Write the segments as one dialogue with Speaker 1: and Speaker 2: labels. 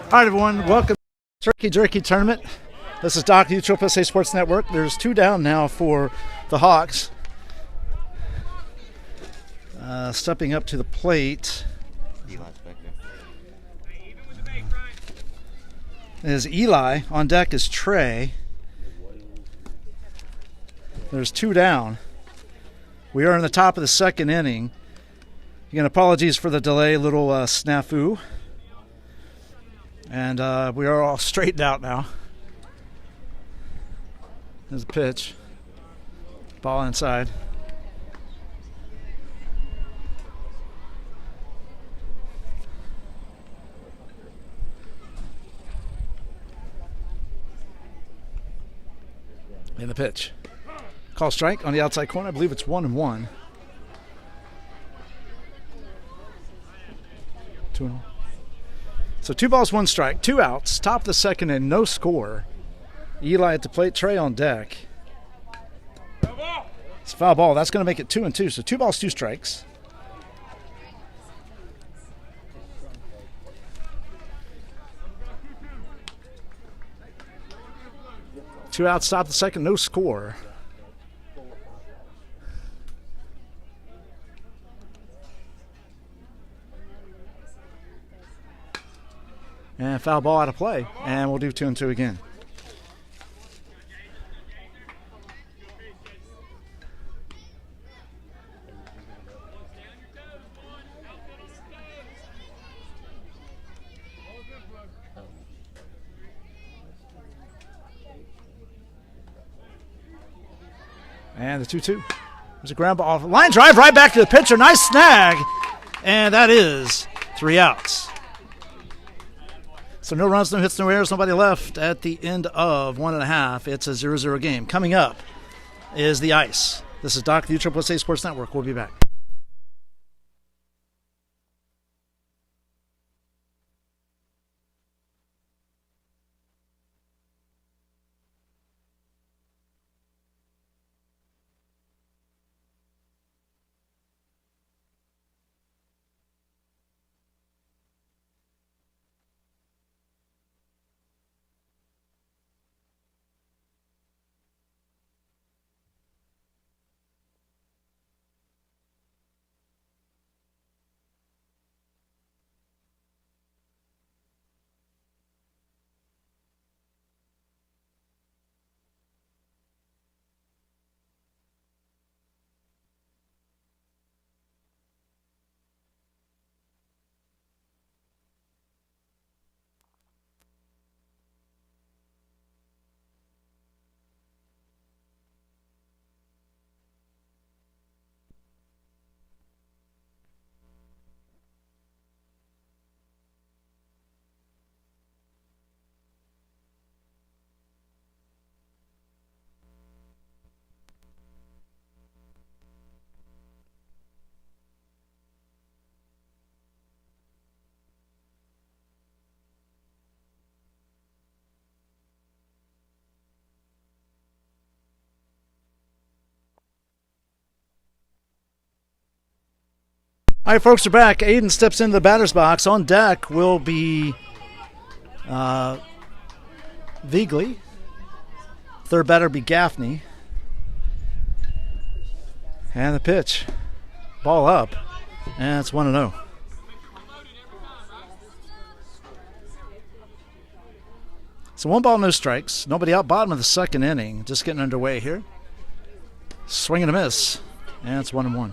Speaker 1: All right, everyone, welcome to the Jerky Tournament. This is Doc, USSSA Sports Network. There's 2 down now for the Hawks. Stepping up to the plate is Eli. On deck is Trey. There's 2 down. We are in the top of the 2nd inning. Again, apologies for the delay, little snafu. And we are all straightened out now. There's a pitch. Ball inside. And the pitch. Call strike on the outside corner. I believe it's 1-1. 2-0. So 2 balls, 1 strike, 2 outs, top of the 2nd and no score. Eli at the plate, Trey on deck. It's a foul ball. That's going to make it 2-2. So 2 balls, 2 strikes. Two outs, top of the 2nd, no score. And foul ball out of play. And we'll do 2-2 again. And the 2-2. There's a ground ball. Line drive right back to the pitcher. Nice snag. And that is 3 outs. So no runs, no hits, no errors, nobody left at the end of 1.5. It's a 0-0 game. Coming up is the ice. This is Doc, the USSSA Sports Network. We'll be back. All right, folks, we're back. Aiden steps into the batter's box. On deck will be Vigley. Third batter will be Gaffney. And the pitch. Ball up. And it's 1-0. So 1 ball, no strikes. Nobody out. Bottom of the 2nd inning. Just getting underway here. Swing and a miss. And it's 1-1.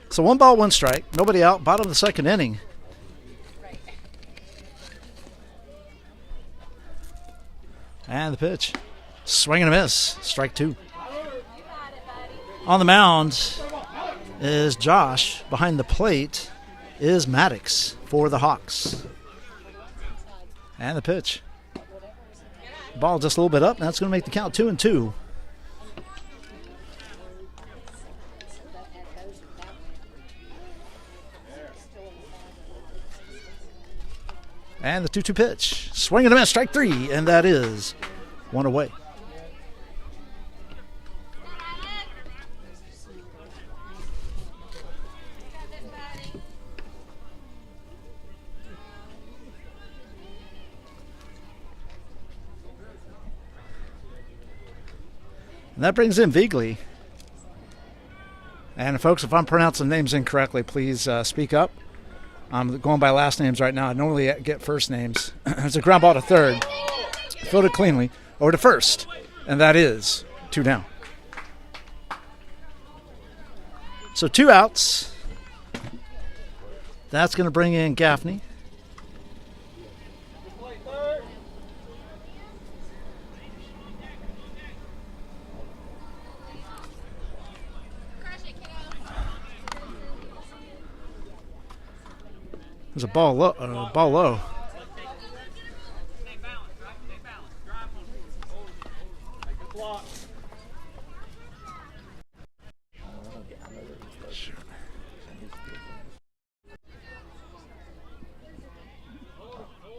Speaker 1: So 1 ball, 1 strike. Nobody out. Bottom of the 2nd inning. And the pitch. Swing and a miss. Strike 2. On the mound is Josh. Behind the plate is Maddox for the Hawks. And the pitch. Ball just a little bit up. And that's going to make the count 2-2. And the 2-2 pitch. Swing and a miss, strike 3, and that is 1 away. And that brings in Vigley. And folks, if I'm pronouncing names incorrectly, please speak up. I'm going by last names right now. I normally get first names. There's a ground ball to third. Fielded cleanly. Over to first. And that is 2 down. So 2 outs. That's going to bring in Gaffney. There's a ball low. Ball low.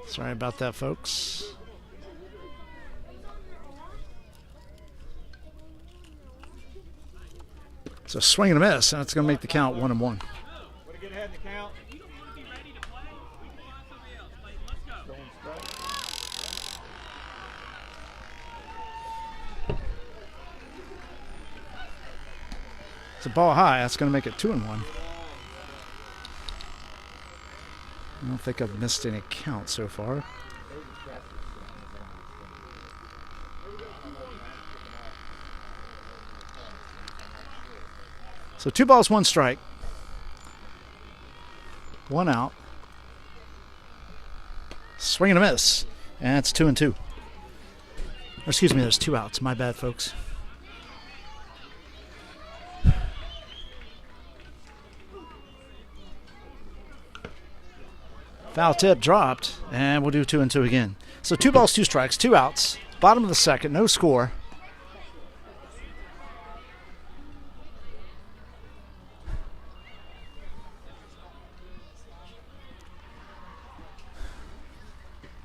Speaker 1: Sorry about that, folks. So swing and a miss, and it's going to make the count 1-1. It's a ball high. That's going to make it 2-1. I don't think I've missed any count so far. So 2 balls, 1 strike. 1 out. Swing and a miss. And it's 2-2. Or excuse me, there's 2 outs. My bad, folks. Foul tip dropped, and we'll do 2-2 again. So 2 balls, 2 strikes, 2 outs. Bottom of the second, no score.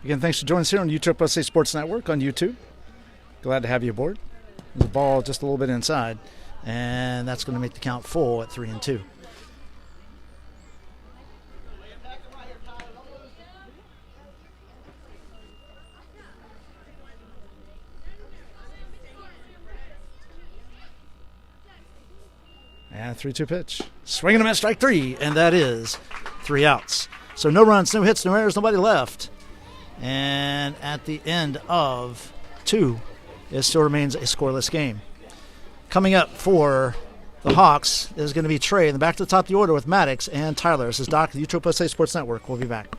Speaker 1: Again, thanks for joining us here on YouTube USA Sports Network on YouTube. Glad to have you aboard. The ball just a little bit inside, and that's going to make the count full at 3-2. And a 3-2 pitch. Swing and a miss, strike 3, and that is 3 outs. So no runs, no hits, no errors, nobody left. And at the end of 2, it still remains a scoreless game. Coming up for the Hawks is going to be Trey in the back to the top of the order with Maddox and Tyler. This is Doc, the YouTube USA Sports Network. We'll be back.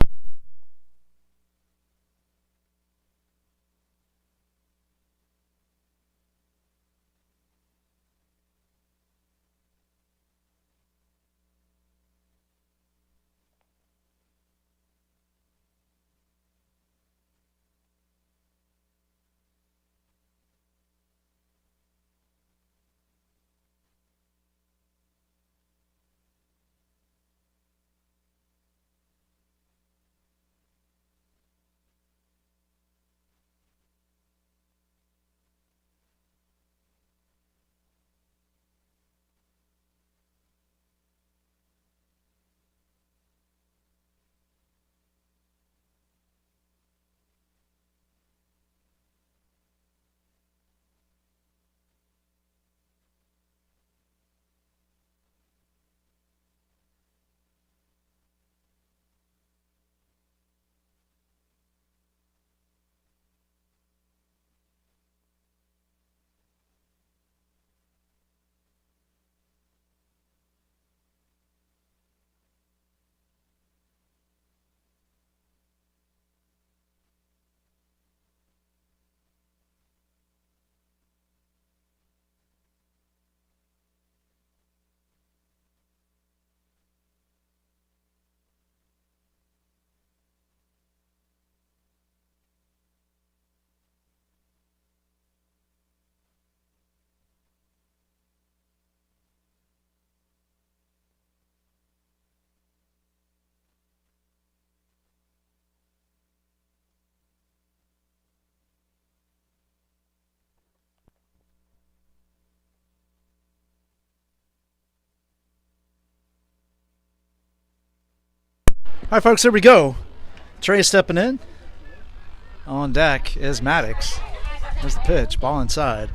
Speaker 1: All right, folks, here we go. Trey stepping in. On deck is Maddox. There's the pitch, ball inside.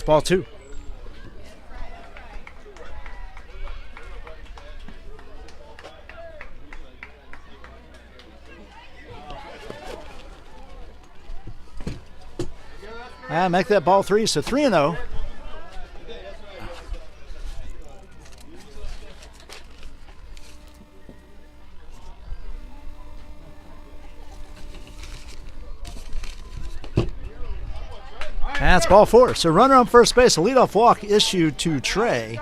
Speaker 1: it's ball 2. Make that ball 3, so 3-0. That's ball 4. So runner on first base, a leadoff walk issued to Trey.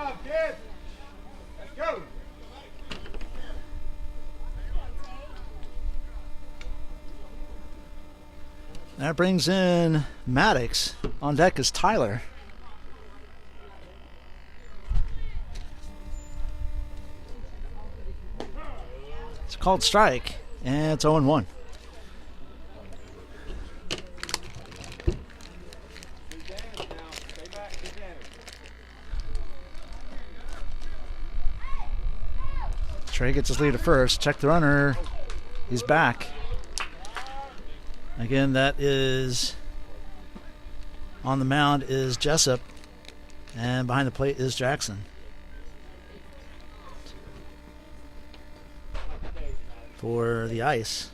Speaker 1: That brings in Maddox. On deck is Tyler. It's a called strike, and it's 0-1. Trey gets his lead at first. Check the runner. He's back. Again, that is on the mound is Jessup, and behind the plate is Jackson. For the ice.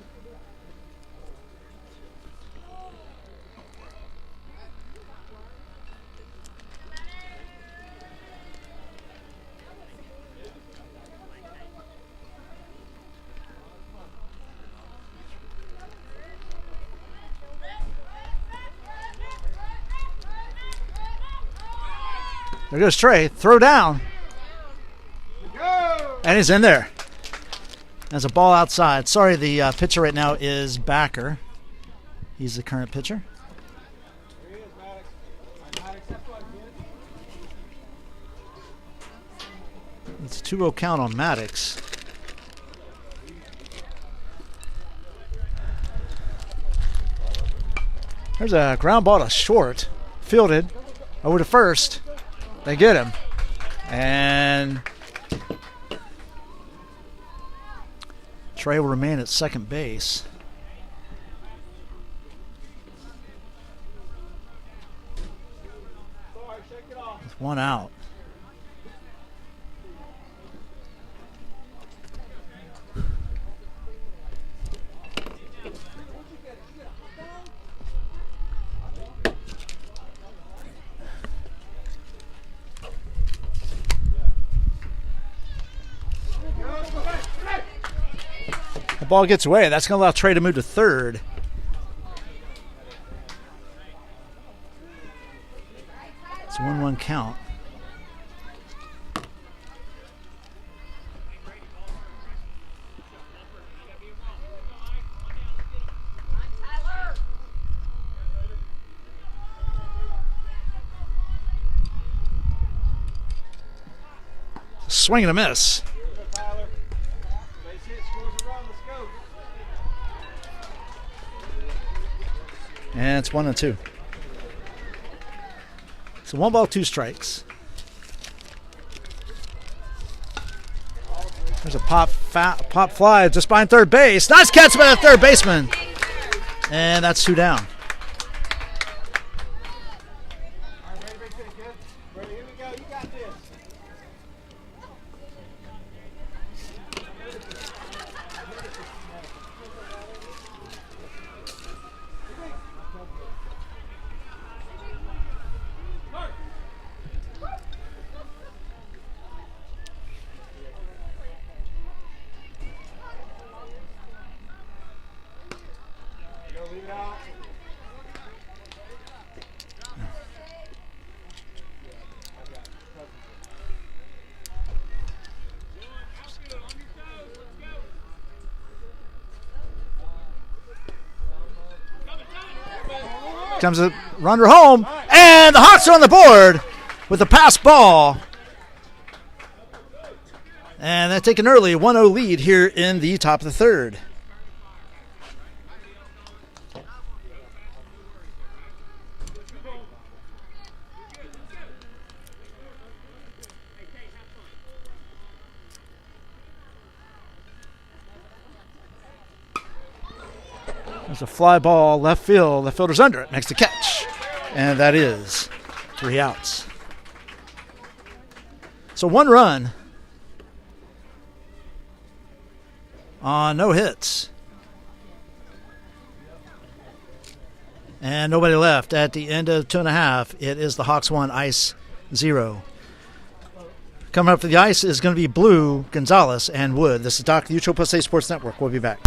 Speaker 1: There goes Trey. Throw down. And he's in there. There's a ball outside. Sorry, the pitcher right now is Backer. He's the current pitcher. It's a 2-0 count on Maddox. There's a ground ball to short. Fielded over to first. They get him. And Trey will remain at second base. With 1 out. Ball gets away. That's going to allow Trey to move to third. It's a 1-1 count. Swing and a miss. And it's 1-2. So 1 ball, 2 strikes. There's a pop fly just behind third base. Nice catch by the third baseman. And that's 2 down. Comes a runner home, and the Hawks are on the board with a pass ball. And they take an early 1-0 lead here in the top of the third. There's a fly ball left field. The fielder's under it. Makes the catch. And that is 3 outs. So 1 run on no hits. And nobody left at the end of 2.5. It is the Hawks 1, Ice 0. Coming up for the Ice is going to be Blue, Gonzalez, and Wood. This is Doc, the Utah State Sports Network. We'll be back.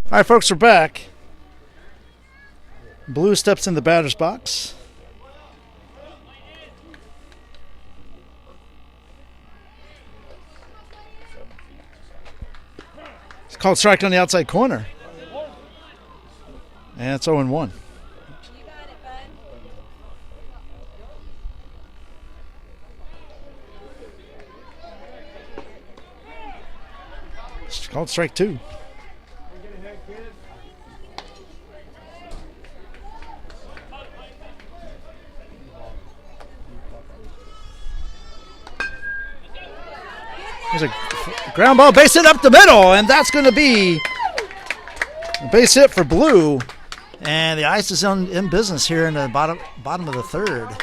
Speaker 1: All right, folks, we're back. Blue steps in the batter's box. It's called strike on the outside corner. And it's 0-1. It's called strike 2. There's a ground ball, base hit up the middle, and that's going to be a base hit for Blue. And the Ice is in business here in the bottom of the 3rd.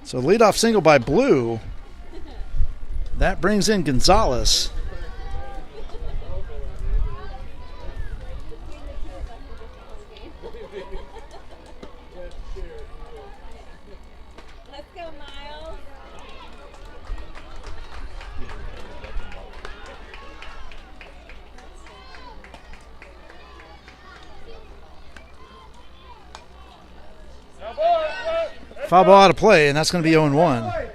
Speaker 1: So leadoff single by Blue. That brings in Gonzalez. Foul ball out of play, and that's going to be 0-1.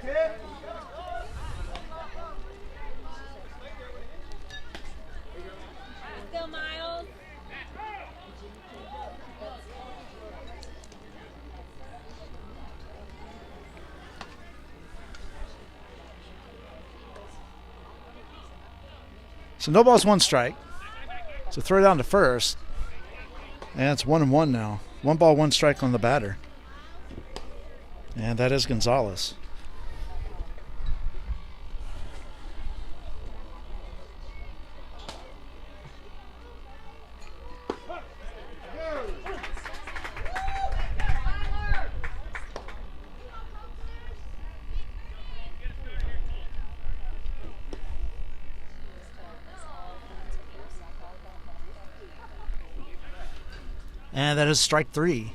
Speaker 1: So no balls, 1 strike. So throw down to first. And it's 1-1 now. 1 ball, 1 strike on the batter. And that is Gonzalez. And that is strike 3.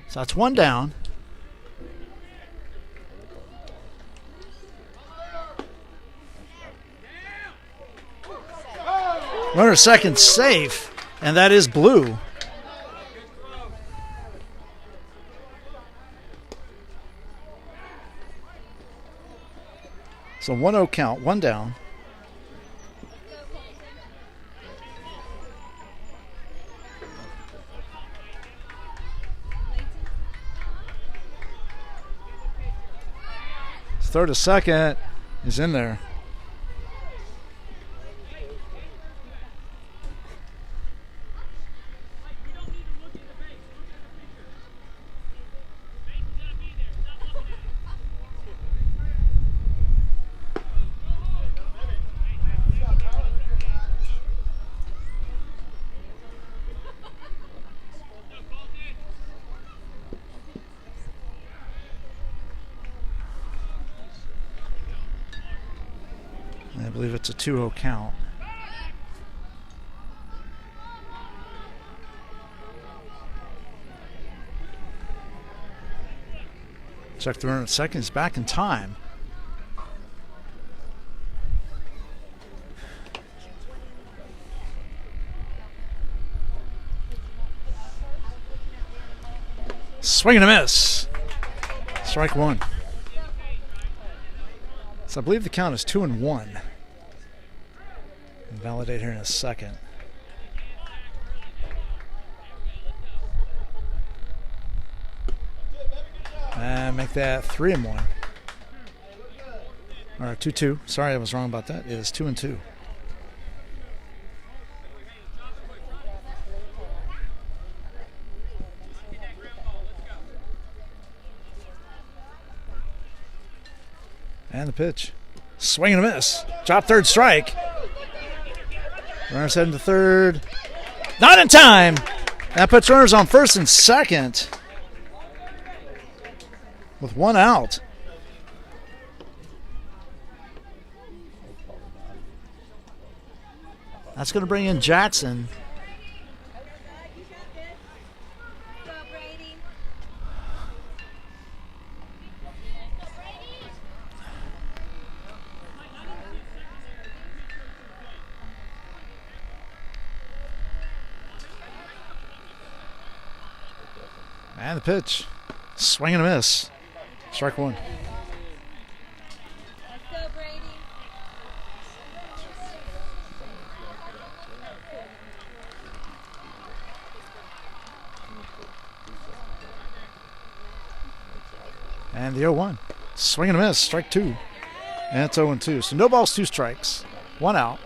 Speaker 1: So that's 1 down. Runner second safe, and that is Blue. So 1-0 count, 1 down. Throw to second is in there. it's a 2-0 count. Check the runner at second. He's back in time. Swing and a miss. Strike one. So I believe the count is 2-1. Validate here in a second. And make that 3-1. Or 2-2. Sorry, I was wrong about that. It is 2-2. And the pitch. Swing and a miss. Drop third strike. Runners heading to third. Not in time. That puts runners on first and second with one out. That's going to bring in Jackson. And the pitch. Swing and a miss. Strike one. And the 0-1. Swing and a miss. Strike two. And it's 0-2. So no balls, two strikes. One out.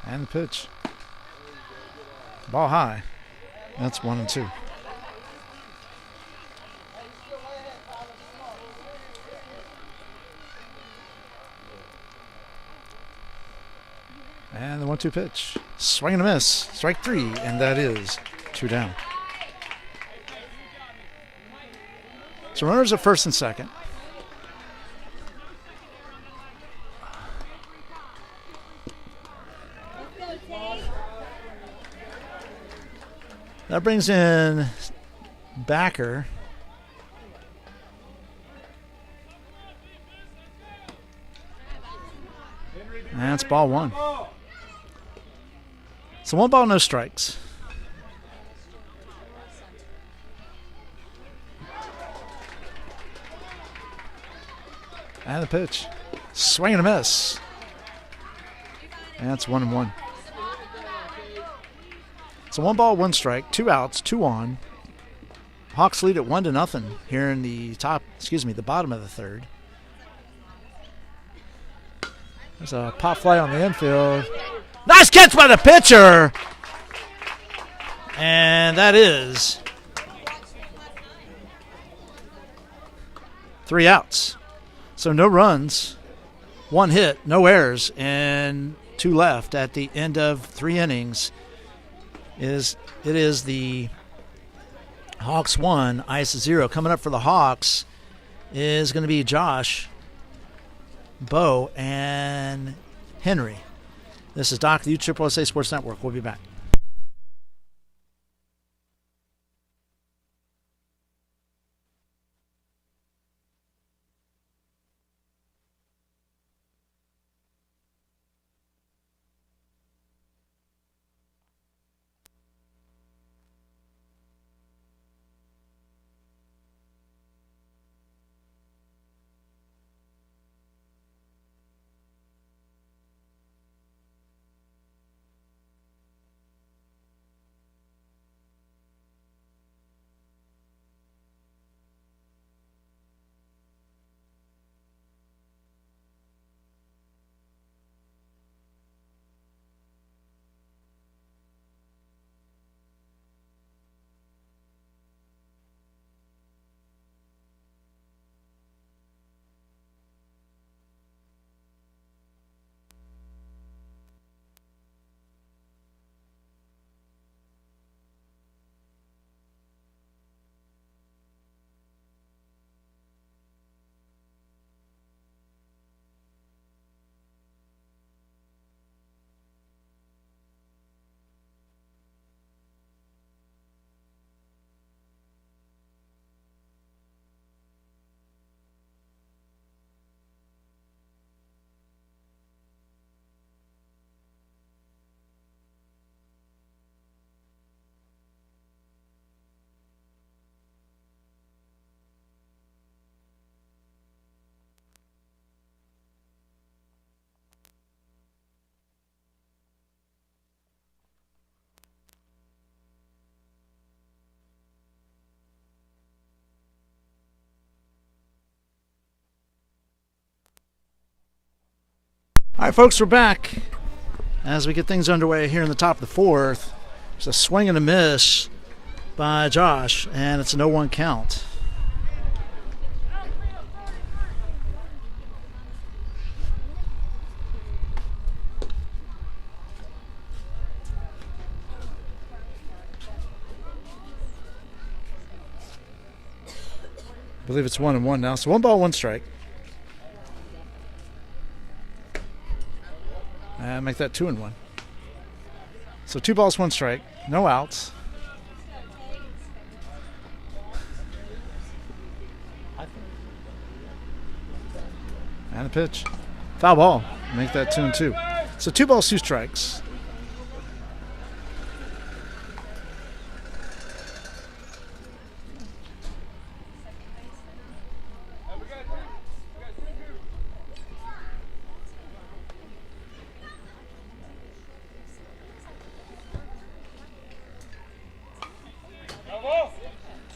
Speaker 1: And the pitch. Ball high. That's 1-2. And the 1-2 pitch. Swing and a miss. Strike three. And that is two down. So runners at first and second. That brings in Backer. And that's ball one. So 1 ball, no strikes. And the pitch. Swing and a miss. And that's 1-1. So 1 ball, 1 strike, 2 outs, 2 on. Hawks lead at 1-0 here in the the bottom of the third. There's a pop fly on the infield. Nice catch by the pitcher. And that is 3 outs. So no runs, 1 hit, no errors, and 2 left at the end of 3 innings. It is the Hawks 1, Ice 0. Coming up for the Hawks is going to be Josh, Bo, and Henry. This is Doc, the USSSA Sports Network. We'll be back. All right, folks, we're back as we get things underway here in the top of the fourth. It's a swing and a miss by Josh, and it's a 0-1 count. I believe it's 1-1 now. So 1 ball, 1 strike. And make that 2-1. So 2 balls, 1 strike. No outs. And a pitch. Foul ball. Make that 2-2. So 2 balls, 2 strikes.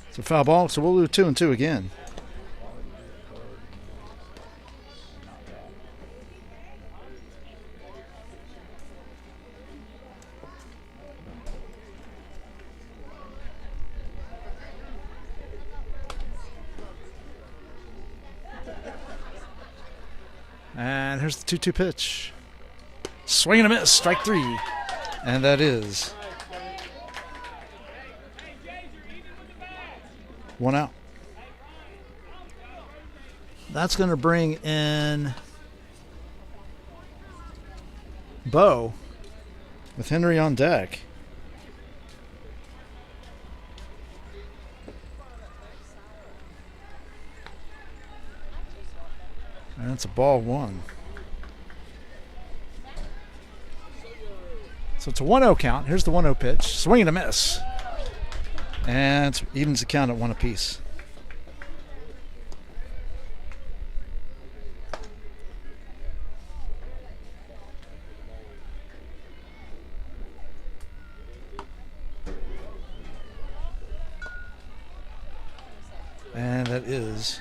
Speaker 1: It's a foul ball, so we'll do 2-2 again. And here's the 2-2 pitch. Swing and a miss, strike 3. And that is 1 out. That's going to bring in Bo with Henry on deck. And it's a ball 1. So it's a 1-0 count. Here's the 1-0 pitch. Swing and a miss. And it evens the count at 1 apiece. And that is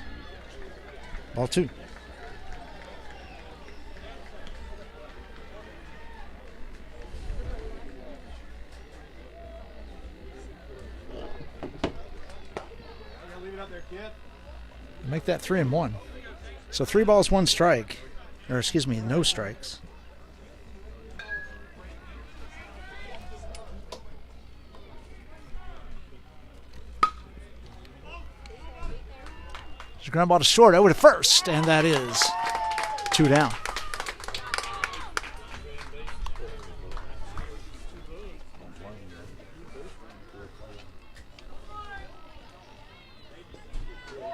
Speaker 1: ball 2. Make that 3-1. So 3 balls, 1 strike. Or excuse me, no strikes. There's a ground ball to short over to first, and that is 2 down.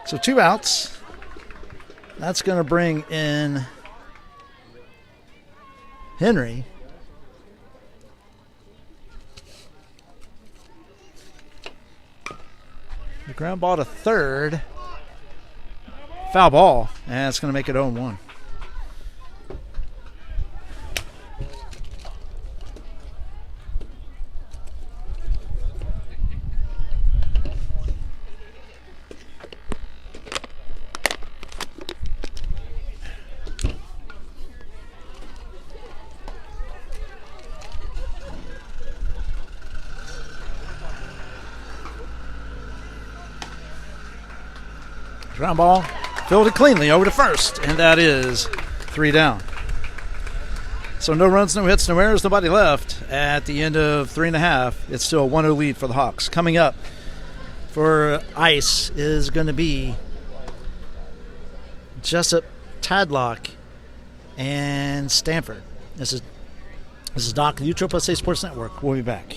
Speaker 1: So 2 outs. That's going to bring in Henry. The ground ball to third. Foul ball. And it's going to make it 0-1. Ground ball, fielded cleanly over to first, and that is 3 down. So no runs, no hits, no errors, nobody left at the end of 3.5. It's still a 1-0 lead for the Hawks. Coming up for ice is going to be Jessup, Tadlock, and Stanford. This is Doc, the USSSA Sports Network. We'll be back.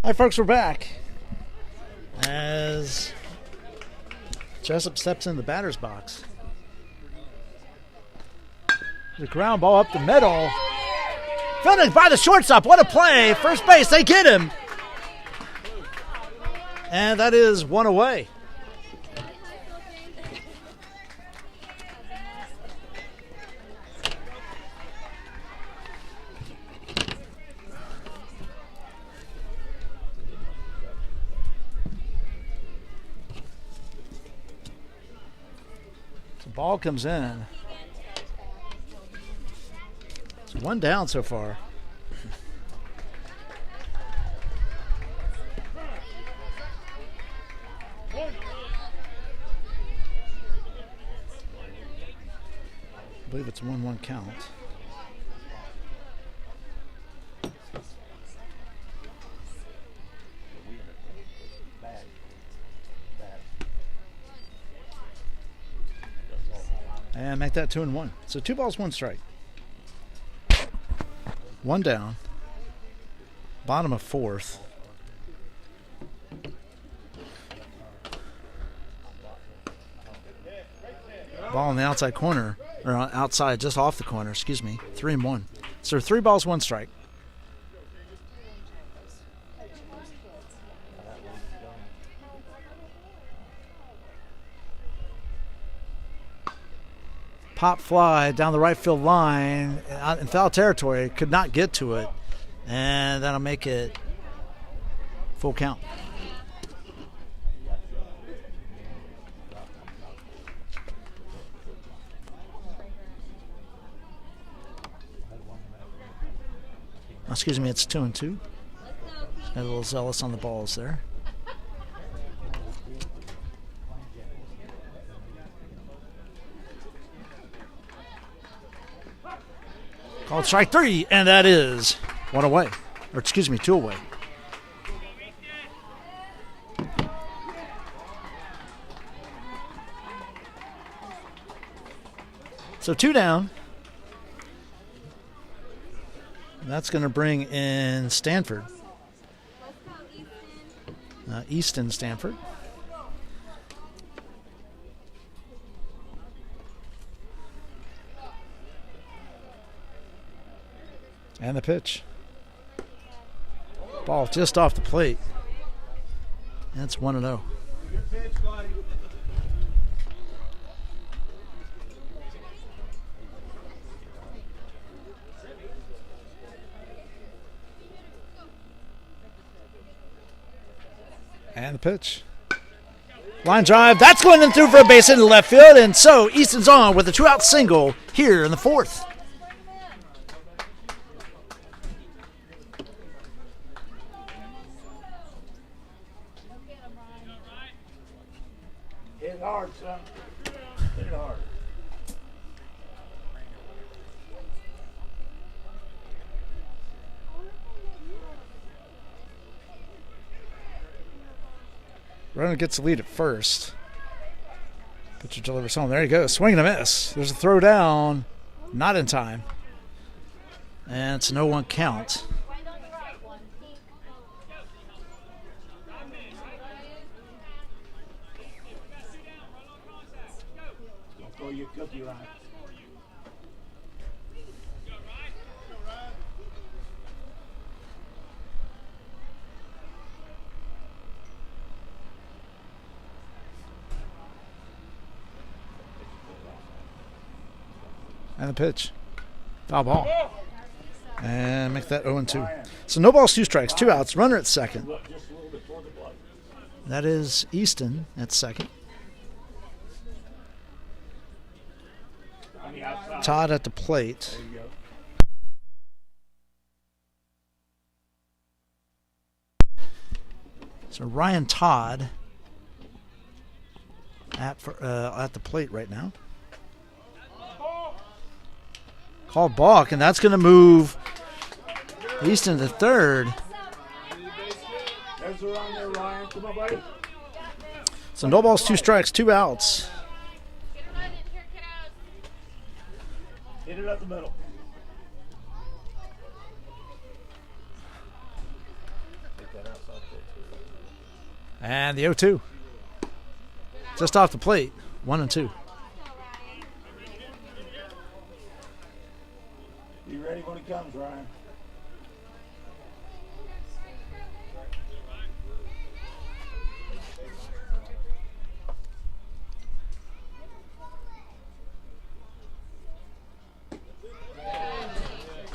Speaker 1: Hi, folks, we're back. As Jessup steps in the batter's box. The ground ball up the middle. Fielded by the shortstop. What a play. First base, they get him. And that is one away. The ball comes in. It's one down so far. I believe it's 1-1 count. And make that 2-1. So 2 balls, 1 strike. 1 down. Bottom of 4th. Ball in the outside corner, or outside, just off the corner, excuse me. 3-1. So 3 balls, 1 strike. Pop fly down the right field line in foul territory. Could not get to it. And that'll make it full count. Excuse me, it's 2-2. Got a little zealous on the balls there. Called strike 3, and that is 1 away. Or excuse me, 2 away. So 2 down. That's going to bring in Stanford. Easton Stanford. And the pitch. Ball just off the plate. That's 1-0. And the pitch. Line drive. That's going in through for a base hit in left field. And so Easton's on with a 2-out single here in the 4th.
Speaker 2: Hit it hard, son. Hit it hard.
Speaker 1: Runner gets the lead at first. Pitcher delivers home. There you go. Swing and a miss. There's a throw down. Not in time. And it's an 0-1 count.
Speaker 2: Throw your cookie line.
Speaker 1: And the pitch. Foul ball. And make that 0-2. So no balls, 2 strikes, 2 outs. Runner at second. That is Easton at second. Todd at the plate. So Ryan Todd at the plate right now. Called balk, and that's going to move Easton to third.
Speaker 2: There's a run there, Ryan. Come on, buddy.
Speaker 1: So no balls, 2 strikes, 2 outs.
Speaker 2: Hit it up the middle.
Speaker 1: And the 0-2. Just off the plate. 1-2.
Speaker 2: Be ready when he comes, Ryan.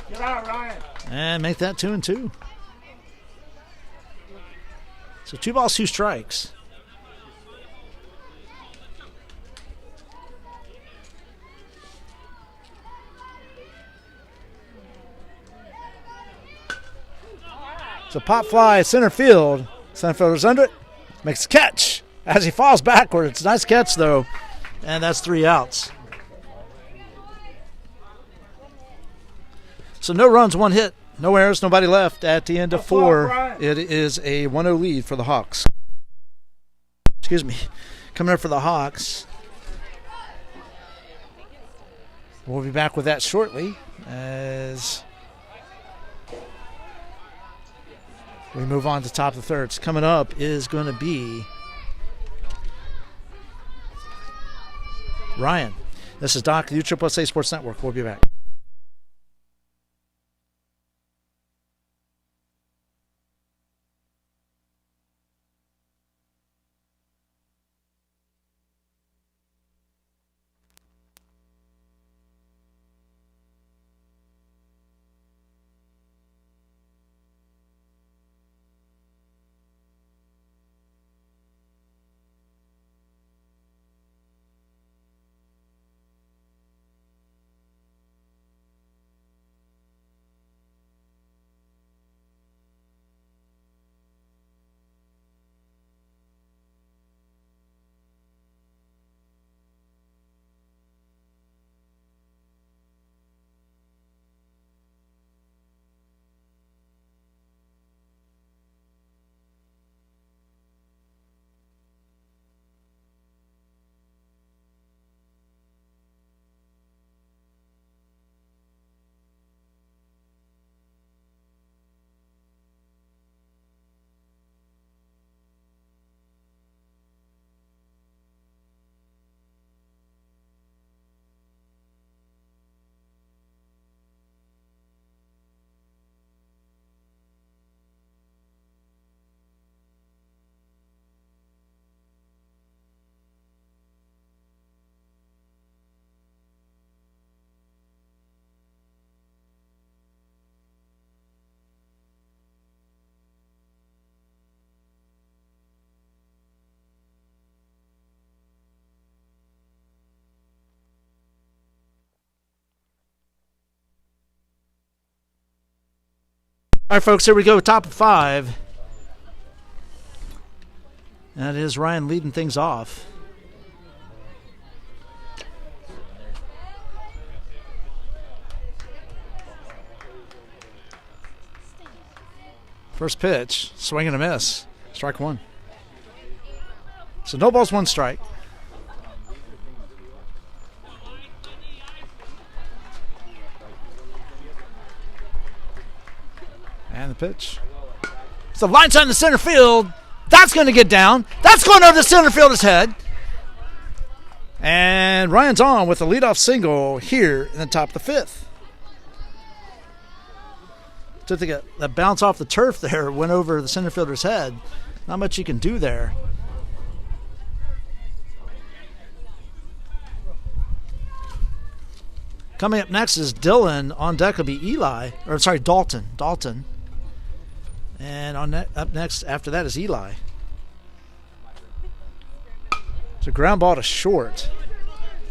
Speaker 2: Get out, Ryan.
Speaker 1: And make that 2-2. So 2 balls, 2 strikes. So pop fly, center field. Center fielder's under it. Makes a catch as he falls backwards. Nice catch, though. And that's 3 outs. So no runs, 1 hit. No errors, nobody left at the end of 4. It is a 1-0 lead for the Hawks. Excuse me. Coming up for the Hawks. We'll be back with that shortly as we move on to top of the thirds. Coming up is going to be Ryan. This is Doc, the USSSA Sports Network. We'll be back. All right, folks, here we go. Top of 5. That is Ryan leading things off. First pitch, swing and a miss. Strike 1. So no balls, 1 strike. And the pitch. So line shot in the center field. That's going to get down. That's going over the center fielder's head. And Ryan's on with a leadoff single here in the top of the 5th. Took that bounce off the turf there, went over the center fielder's head. Not much you can do there. Coming up next is Dylan. On deck will be Dalton. And up next after that is Eli. It's a ground ball to short.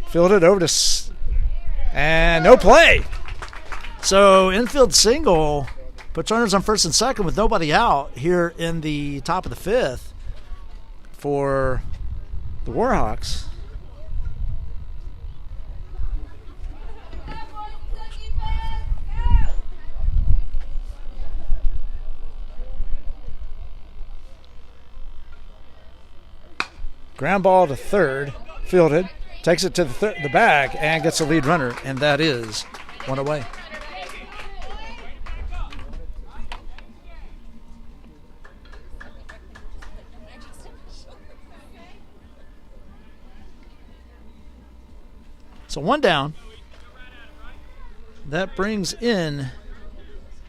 Speaker 1: Fielded over to... And no play. So infield single. Puts runners on first and second with nobody out here in the top of the 5th for the Warhawks. Ground ball to third, fielded, takes it to the bag, and gets the lead runner, and that is 1 away. So one down. That brings in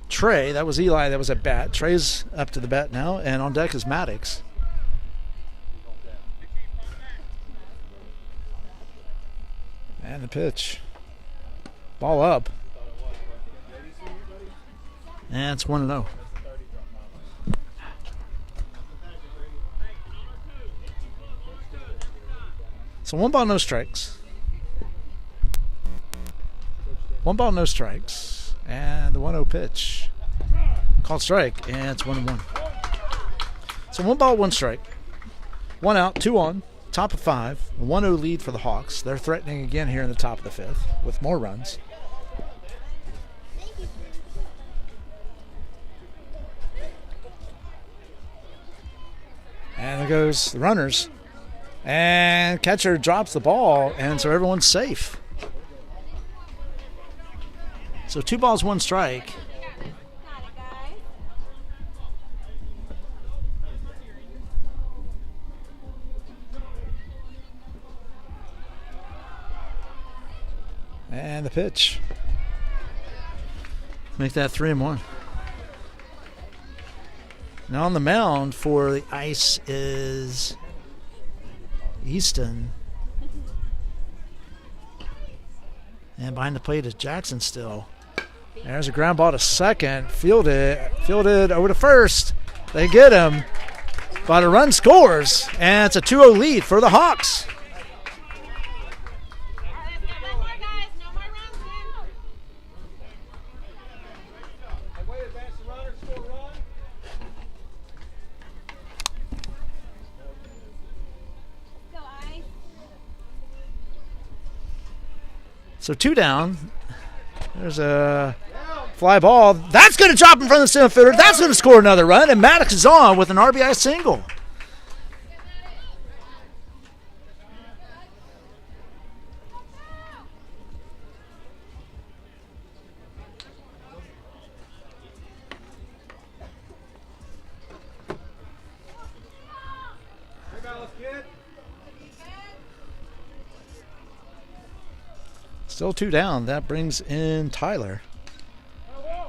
Speaker 1: Trey. That was Eli. That was at bat. Trey's up to the bat now, and on deck is Maddox. And the pitch. Ball up. And it's 1-0. So 1 ball, no strikes. 1 ball, no strikes. And the 1-0 pitch. Called strike, and it's 1-1. So 1 ball, 1 strike. 1 out, 2 on. Top of 5. A 1-0 lead for the Hawks. They're threatening again here in the top of the 5th with more runs. And there goes the runners. And catcher drops the ball, and so everyone's safe. So 2 balls, 1 strike. And the pitch. Make that 3-1. Now on the mound for the Ice is Easton. And behind the plate is Jackson still. There's a ground ball to second. Fielded over to first. They get him. But a run scores. And it's a 2-0 lead for the Hawks. So 2 down. There's a fly ball. That's going to drop in front of the center fielder. That's going to score another run. And Maddox is on with an RBI single. Still 2 down. That brings in Tyler.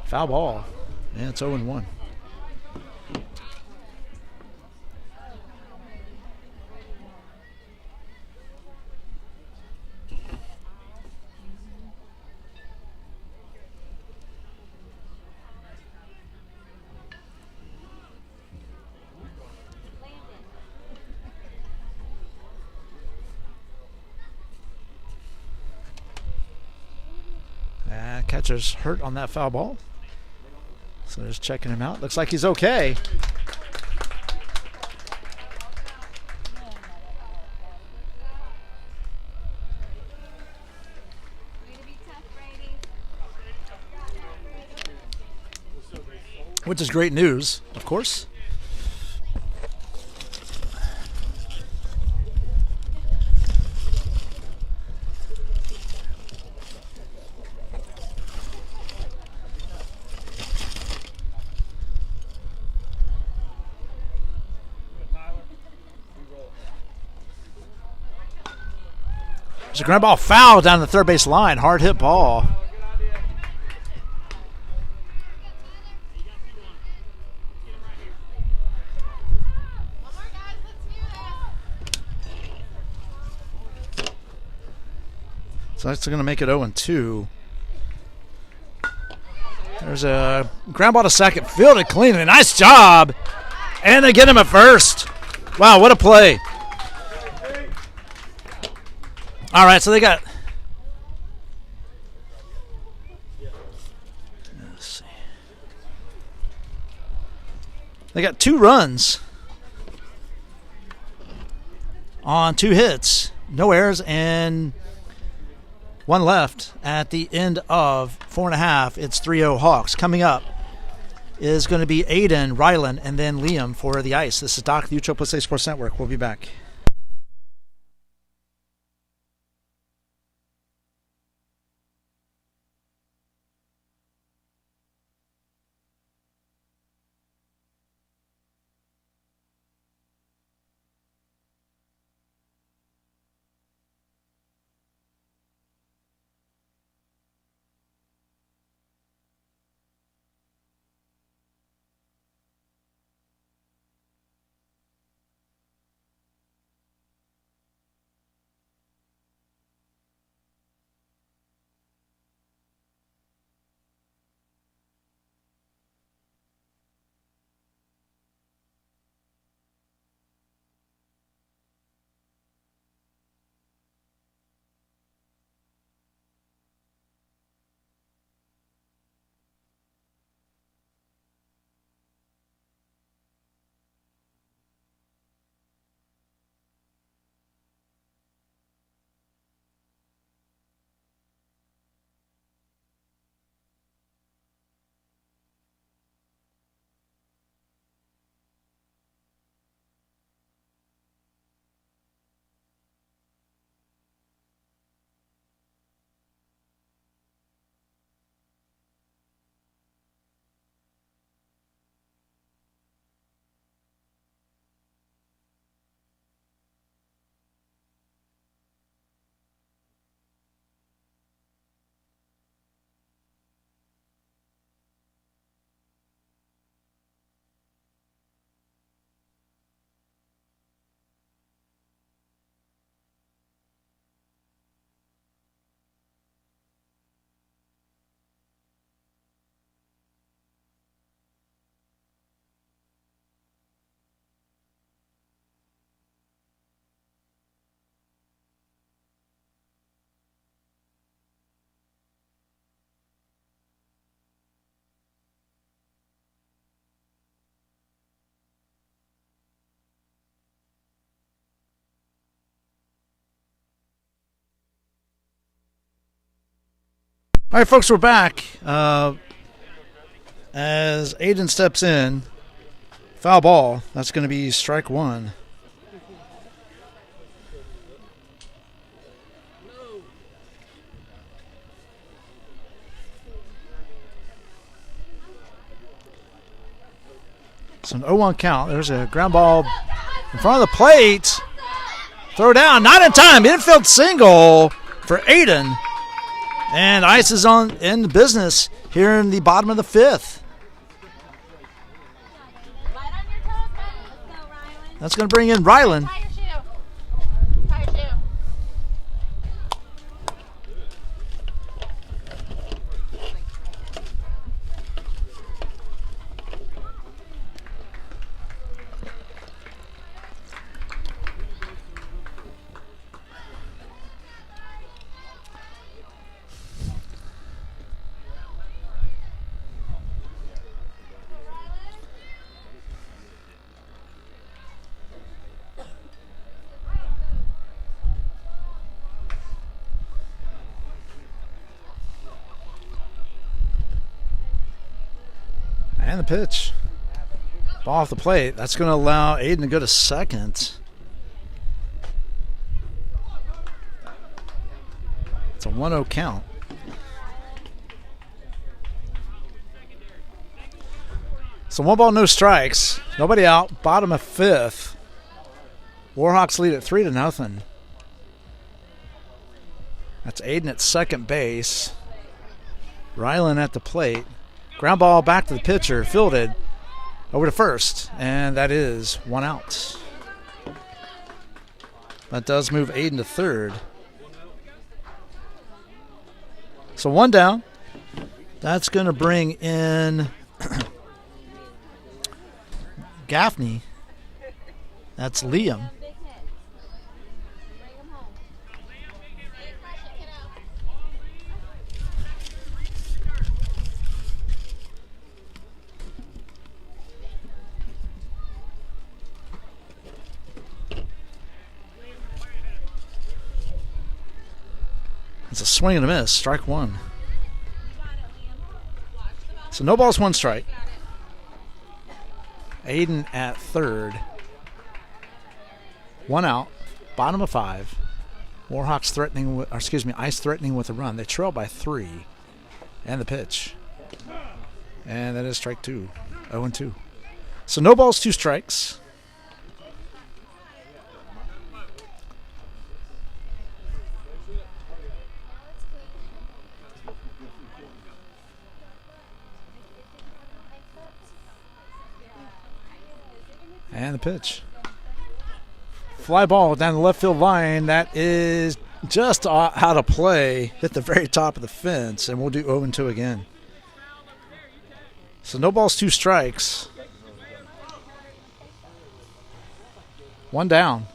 Speaker 1: Foul ball. And it's 0-1. Catcher's hurt on that foul ball. So just checking him out. Looks like he's okay. Which is great news, of course. There's a ground ball foul down the third base line. Hard hit ball. So that's going to make it 0-2. There's a ground ball to second. Fielded cleanly. Nice job. And they get him at first. Wow, what a play. All right, so they got... Let's see. They got 2 runs on 2 hits. No errors and 1 left at the end of 4.5. It's 3-0 Hawks. Coming up is going to be Aiden, Rylan, and then Liam for the Ice. This is Doc, the Utah Plus A Sports Network. We'll be back. All right, folks, we're back. As Aiden steps in, foul ball. That's going to be strike one. So an 0-1 count. There's a ground ball in front of the plate. Throw down, not in time. Infield single for Aiden. And ice is on in the business here in the bottom of the fifth.
Speaker 3: Light on your toes, buddy. Let's go, Rylan.
Speaker 1: That's going to bring in Rylan.
Speaker 3: Tie your shoe. Tie your shoe.
Speaker 1: And the pitch. Ball off the plate. That's going to allow Aiden to go to second. It's a 1-0 count. So 1 ball, no strikes. Nobody out. Bottom of fifth. Warhawks lead at 3-0. That's Aiden at second base. Rylan at the plate. Ground ball back to the pitcher, fielded over to first, and that is 1 out. That does move Aiden to third. So 1 down. That's going to bring in Gaffney. That's Liam. It's a swing and a miss. Strike one. So no balls, 1 strike. Aiden at third. 1 out. Bottom of 5. Warhawks threatening with, Ice threatening with a run. They trail by 3. And the pitch. And that is strike 2. 0-2. So no balls, 2 strikes. And the pitch. Fly ball down the left field line. That is just out of play. Hit the very top of the fence, and we'll do 0-2 again. So no balls, 2 strikes. 1 down.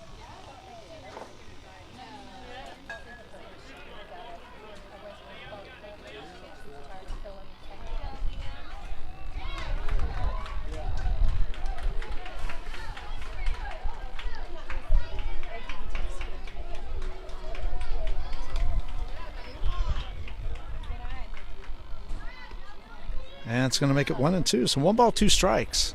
Speaker 1: And it's going to make it 1-2. So 1 ball, 2 strikes.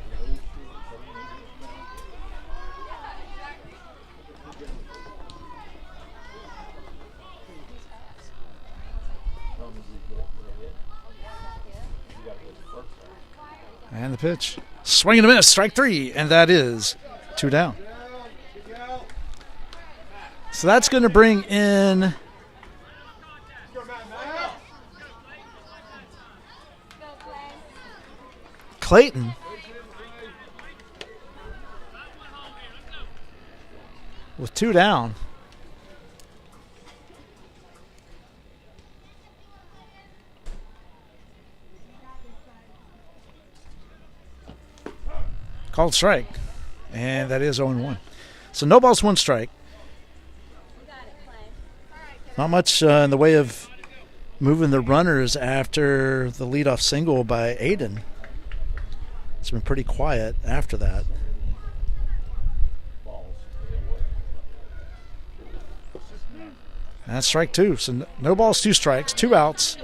Speaker 1: And the pitch. Swing and a miss. Strike 3. And that is 2 down. So that's going to bring in Clayton. With 2 down. Called strike. And that is 0-1. So no balls, 1 strike. Not much in the way of moving the runners after the leadoff single by Aiden. It's been pretty quiet after that. And that's strike 2. So no balls, 2 strikes, 2 outs.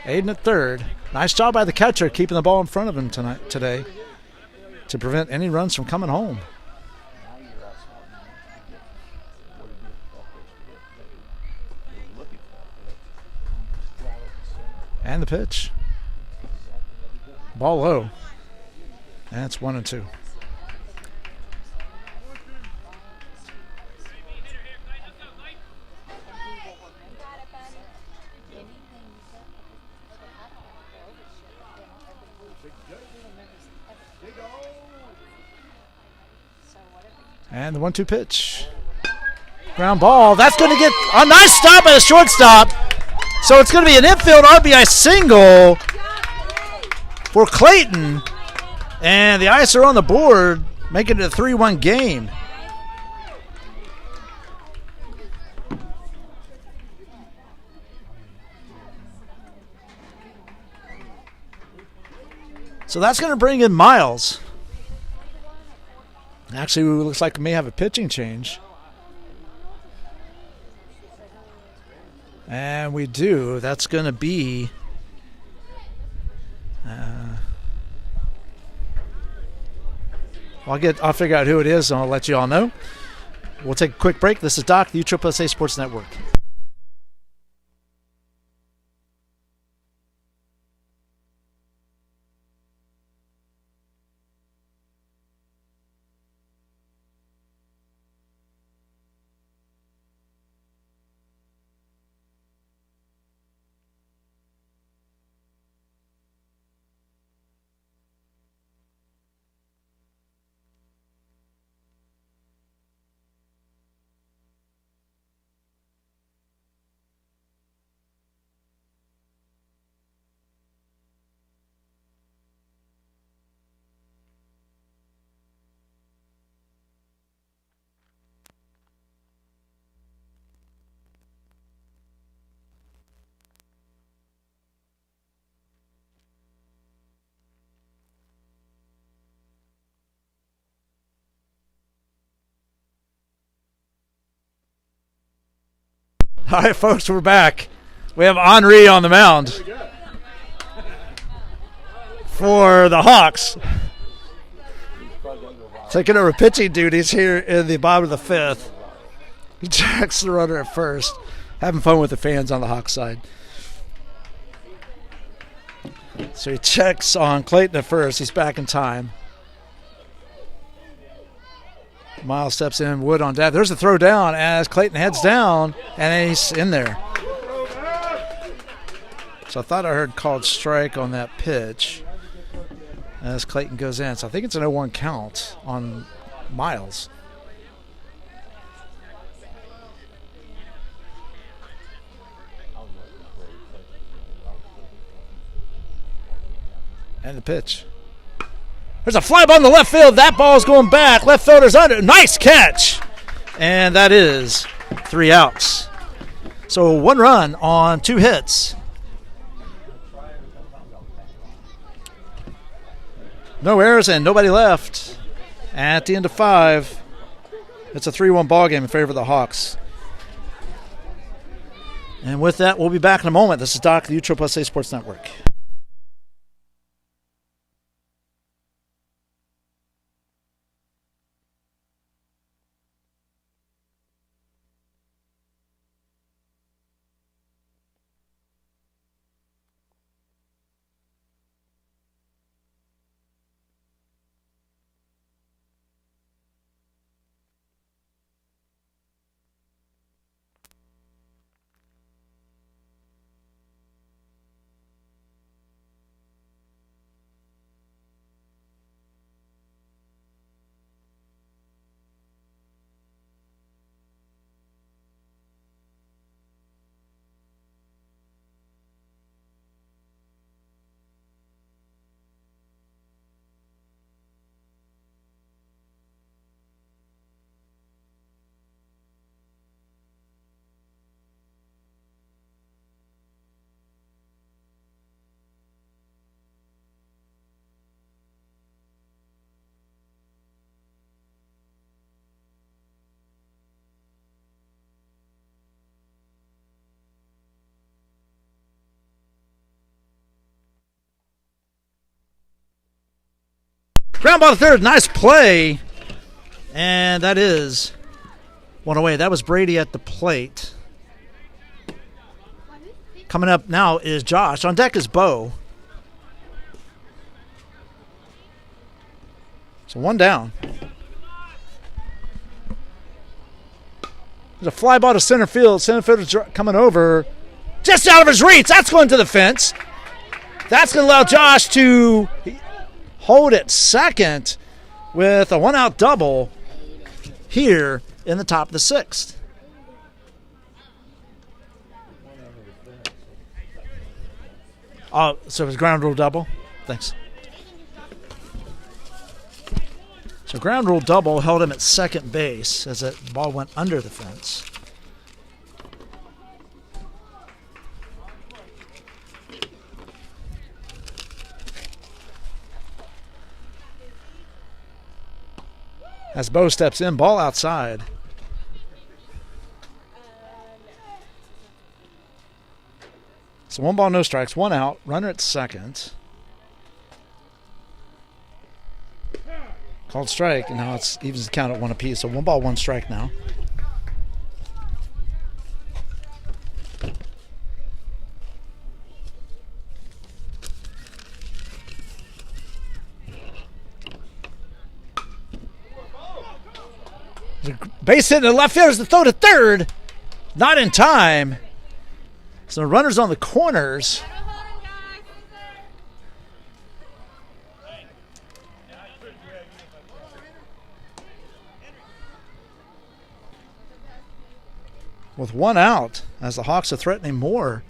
Speaker 1: Aiden at third. Nice job by the catcher keeping the ball in front of him today to prevent any runs from coming home. And the pitch. Ball low. And it's 1-2. And the 1-2 pitch. Ground ball. That's going to get a nice stop by the shortstop. So it's going to be an infield RBI single for Clayton. And the Ice are on the board, making it a 3-1 game. So that's going to bring in Miles. Actually, it looks like we may have a pitching change. And we do. That's going to be I'll figure out who it is and I'll let you all know. We'll take a quick break. This is Doc, the USSSA Sports Network. All right, folks, we're back. We have Henri on the mound for the Hawks. Taking over pitching duties here in the bottom of the fifth. He checks the runner at first. Having fun with the fans on the Hawks side. So he checks on Clayton at first. He's back in time. Miles steps in, Wood on deck. There's a throw down as Clayton heads down, and he's in there. So I thought I heard called strike on that pitch as Clayton goes in. So I think it's an 0-1 count on Miles. And the pitch. There's a fly ball in the left field. That ball's going back. Left fielder's under. Nice catch. And that is 3 outs. So 1 run on 2 hits. No errors and nobody left. At the end of 5, it's a 3-1 ball game in favor of the Hawks. And with that, we'll be back in a moment. This is Doc, the USSSA Sports Network. Ground ball to third. Nice play. And that is one away. That was Brady at the plate. Coming up now is Josh. On deck is Bo. So one down. There's a fly ball to center field. Center fielder's coming over. Just out of his reach. That's going to the fence. That's going to allow Josh to hold at second with a one-out double here in the top of the sixth. Oh, so it was ground rule double? Thanks. So ground rule double held him at second base as that ball went under the fence. As Bo steps in, ball outside. So one ball, no strikes, one out, runner at second. Called strike, and now it's evens the count at one apiece. So one ball, one strike now. Base hit in the left field is the throw to third. Not in time. So the runner's on the corners. With one out, as the Hawks are threatening more.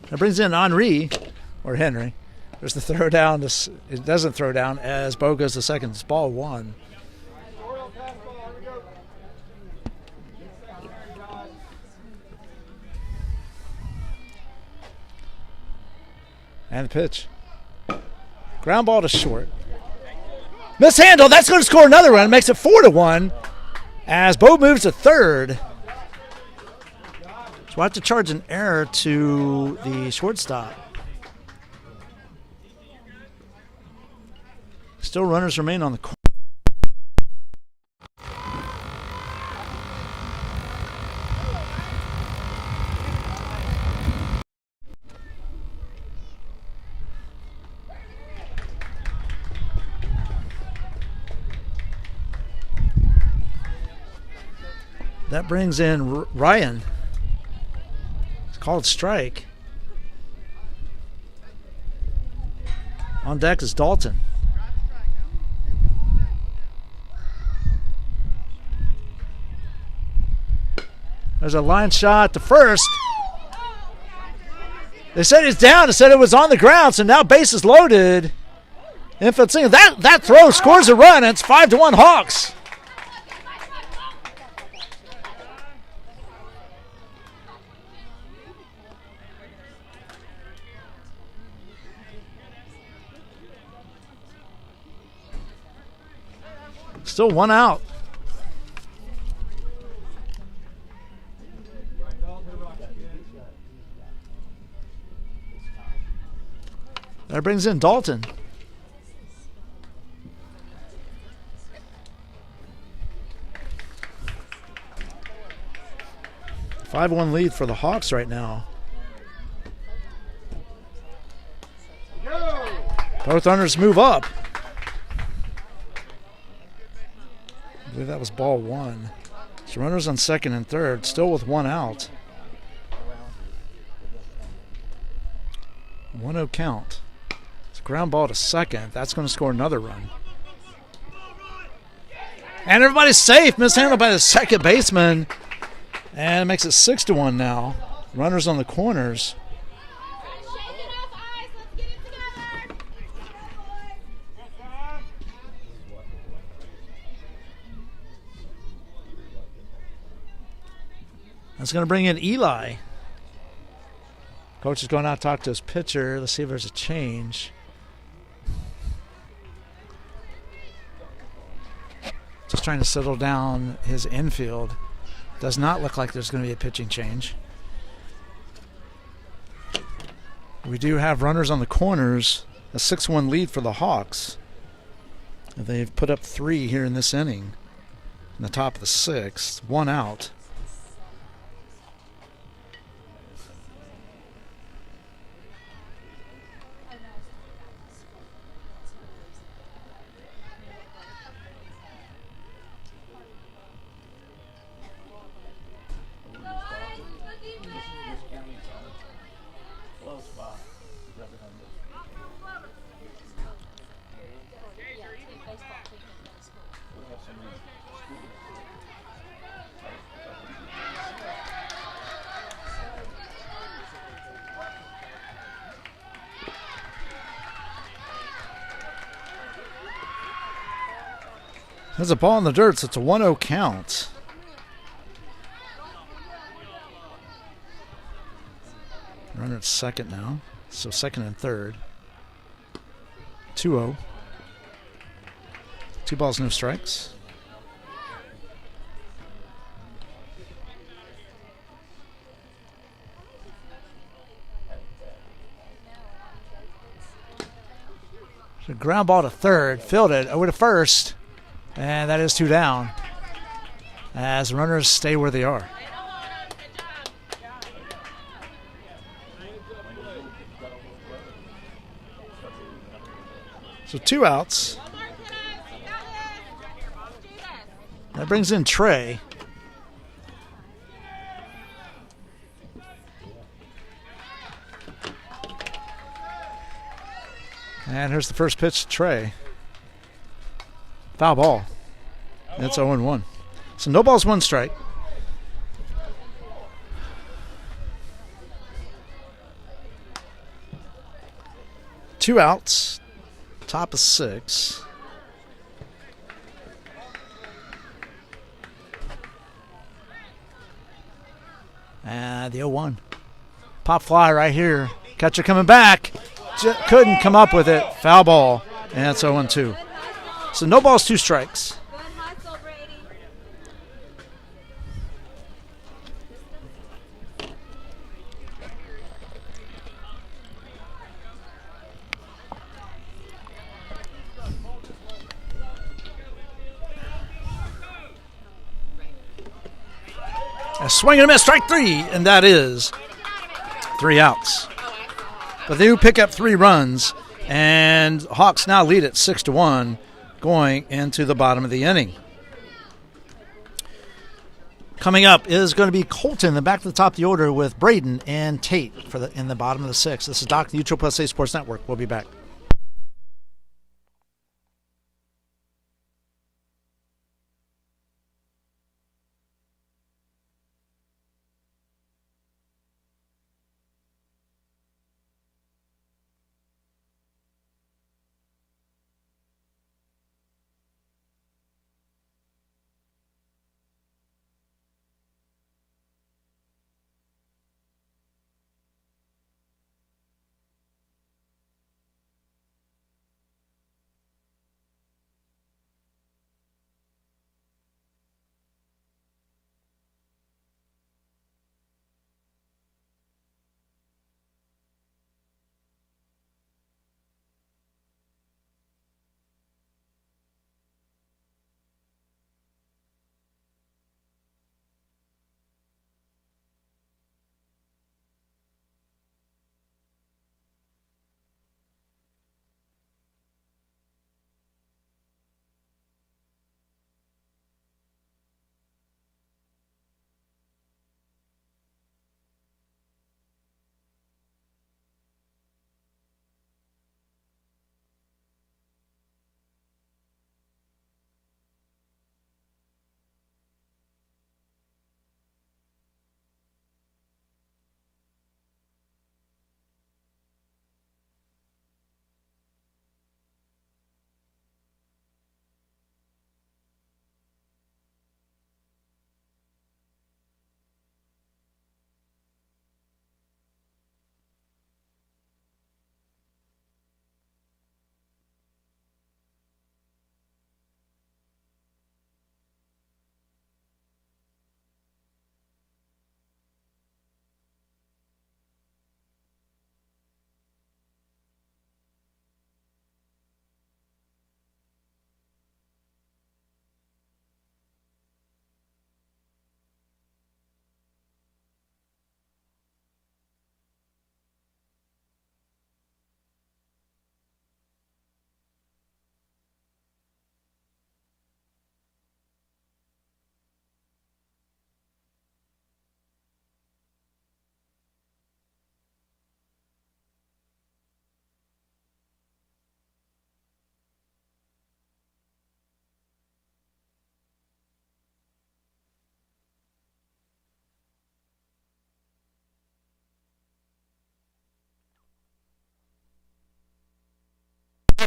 Speaker 1: That brings in Henry, or Henry. There's the throw down. It doesn't throw down as Bo goes to second. It's ball one. And the pitch. Ground ball to short. Mishandled. That's going to score another run. Makes it 4-1 as Bo moves to third. So we'll have to charge an error to the shortstop. Still runners remain on the corner. That brings in Ryan. It's called strike. On deck is Dalton. There's a line shot to first. They said he's down. They said it was on the ground, so now base is loaded. Infield single. That throw scores a run, and it's 5-1 Hawks. Still one out. That brings in Dalton. A 5-1 lead for the Hawks right now. Both runners move up. I believe that was ball one. So runners on second and third, still with one out. 1-0 count. It's a ground ball to second. That's going to score another run. And everybody's safe. Mishandled by the second baseman. And it makes it 6-1 now. Runners on the corners. That's going to bring in Eli. Coach is going out to talk to his pitcher. Let's see if there's a change. Just trying to settle down his infield. Does not look like there's going to be a pitching change. We do have runners on the corners. A 6-1 lead for the Hawks. They've put up 3 here in this inning. In the top of the 6th, 1 out. There's a ball in the dirt, so it's a 1-0 count. Runner at second now, so second and third. 2-0. 2 balls, no strikes. So ground ball to third, fielded over to first. And that is 2 down as runners stay where they are. So 2 outs. That brings in Trey. And here's the first pitch to Trey. Foul ball. That's 0-1. So no balls, 1 strike. Two outs. Top of 6. And the 0-1. Pop fly right here. Catcher coming back. Couldn't come up with it. Foul ball. And it's 0-2. So no balls, 2 strikes.
Speaker 3: Good hustle, Brady.
Speaker 1: A swing and a miss, strike 3, and that is 3 outs. But they do pick up 3 runs, and Hawks now lead it 6-1. Going into the bottom of the inning. Coming up is going to be Colton in the back of the top of the order with Braden and Tate in the bottom of the 6th. This is Doc, the UTRPSA Sports Network. We'll be back.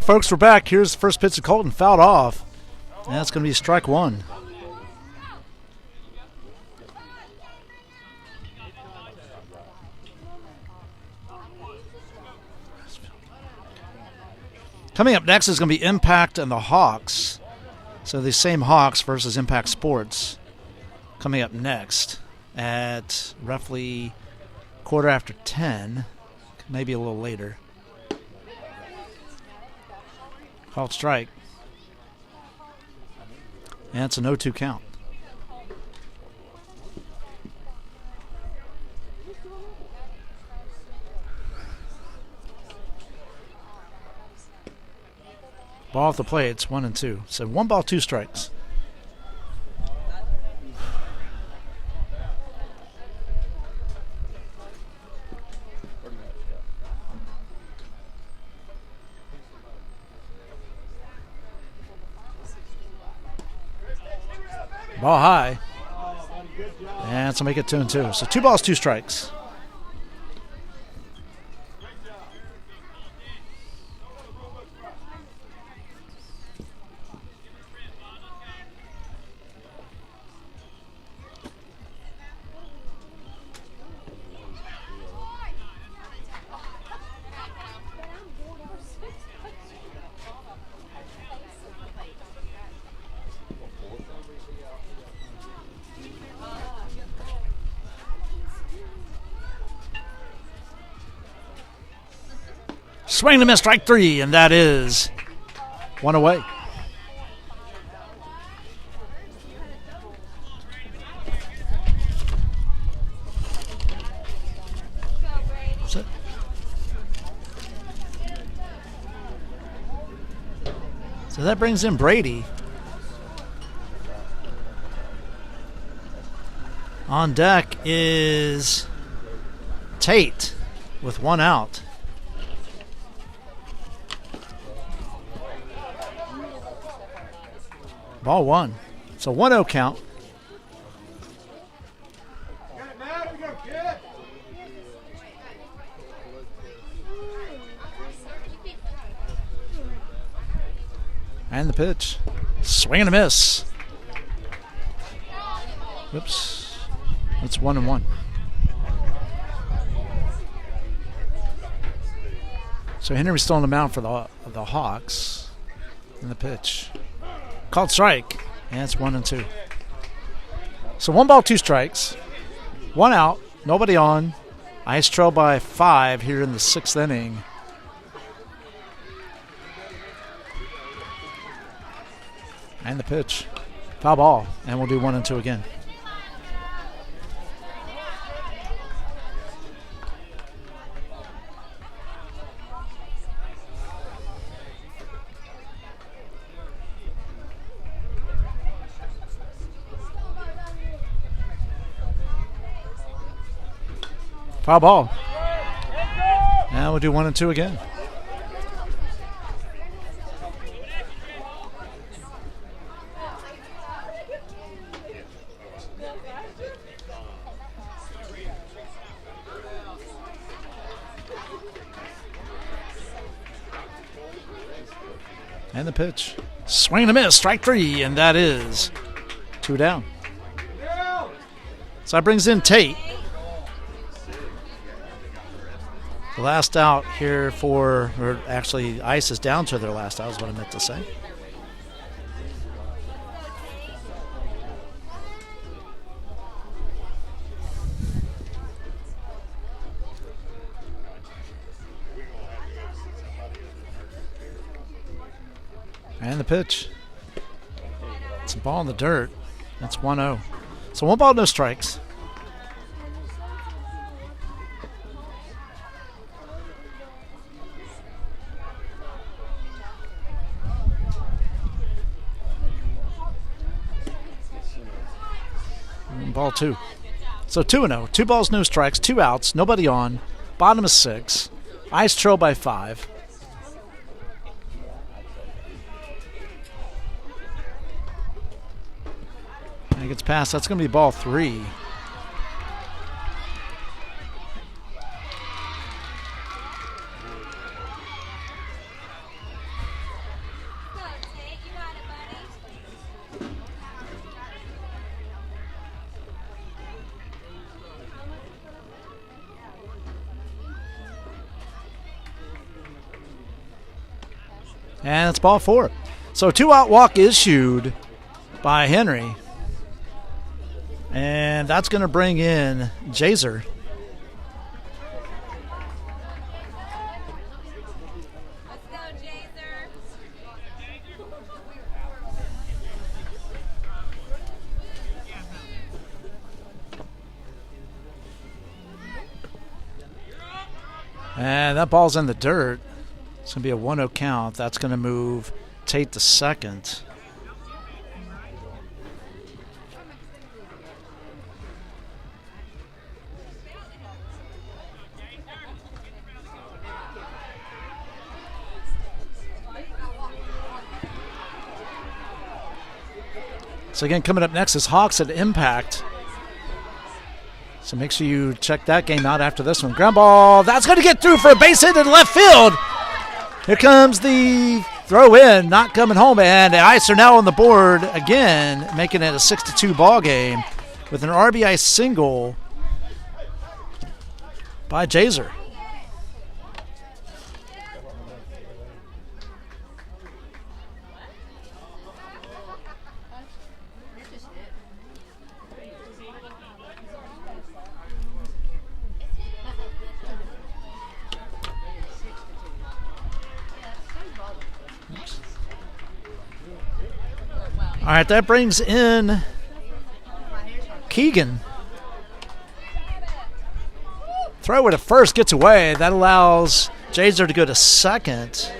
Speaker 1: folks, we're back. Here's the first pitch of Colton, fouled off. And that's going to be strike one. Coming up next is going to be Impact and the Hawks. So the same Hawks versus Impact Sports. Coming up next at roughly 10:15, maybe a little later. Called strike. And it's an 0-2 count. Ball off the plate, it's 1-2. So 1 ball, 2 strikes. Ball high. And it's going to make it 2-2. So 2 balls, 2 strikes. Swing and a miss, strike 3, and that is 1 away. So that brings in Brady. On deck is Tate with 1 out. Ball 1. It's a 1-0 count. And the pitch. Swing and a miss. Oops. That's 1-1. So Henry's still on the mound for the Hawks. And the pitch. Called strike, and it's 1-2. So 1 ball, 2 strikes, 1 out, nobody on. Ice trail by 5 here in the 6th inning. And the pitch, foul ball, and we'll do 1-2 again. Foul ball. Now we'll do 1-2 again. And the pitch. Swing and a miss, strike 3, and that is 2 down. So that brings in Tate. The last out here or actually Ice is down to their last out is what I meant to say. And the pitch. It's a ball in the dirt. That's 1-0. So 1 ball, no strikes. Ball 2. So 2-0. 2 balls, no strikes, 2 outs, nobody on. Bottom of 6. Ice trail by 5. And it gets past. That's going to be ball 3. And it's ball 4. So 2-out walk issued by Henry. And that's going to bring in Jazer.
Speaker 3: Let's go, Jazer.
Speaker 1: And that ball's in the dirt. It's going to be a 1-0 count. That's going to move Tate to second. So again, coming up next is Hawks at Impact. So make sure you check that game out after this one. Ground ball, that's going to get through for a base hit in left field. Here comes the throw in, not coming home, and the Ice are now on the board again, making it a 6-2 ball game with an RBI single by Jazer. All right, that brings in Keegan. Throw it at first, gets away. That allows Jazer to go to second.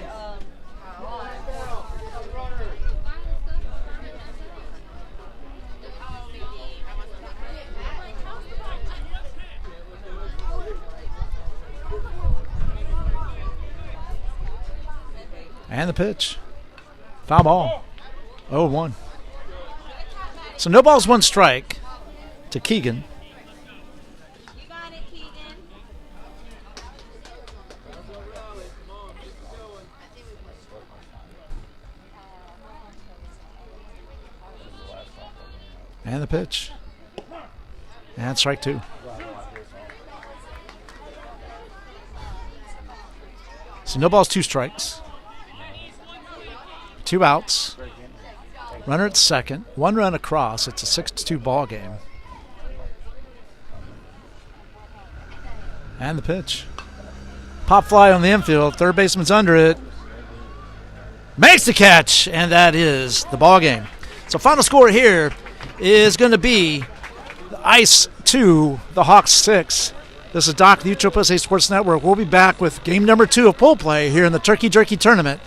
Speaker 1: And the pitch. Foul ball. 0-1. So no balls, 1 strike to Keegan.
Speaker 3: You got it, Keegan.
Speaker 1: And the pitch. And strike 2. So no balls, 2 strikes. 2 outs. Runner at second. 1 run across. It's a 6-2 ball game. And the pitch. Pop fly on the infield. Third baseman's under it. Makes the catch. And that is the ball game. So final score here is going to be the Ice 2, the Hawks 6. This is Doc, the USSA Sports Network. We'll be back with game number 2 of pool play here in the Turkey Jerky Tournament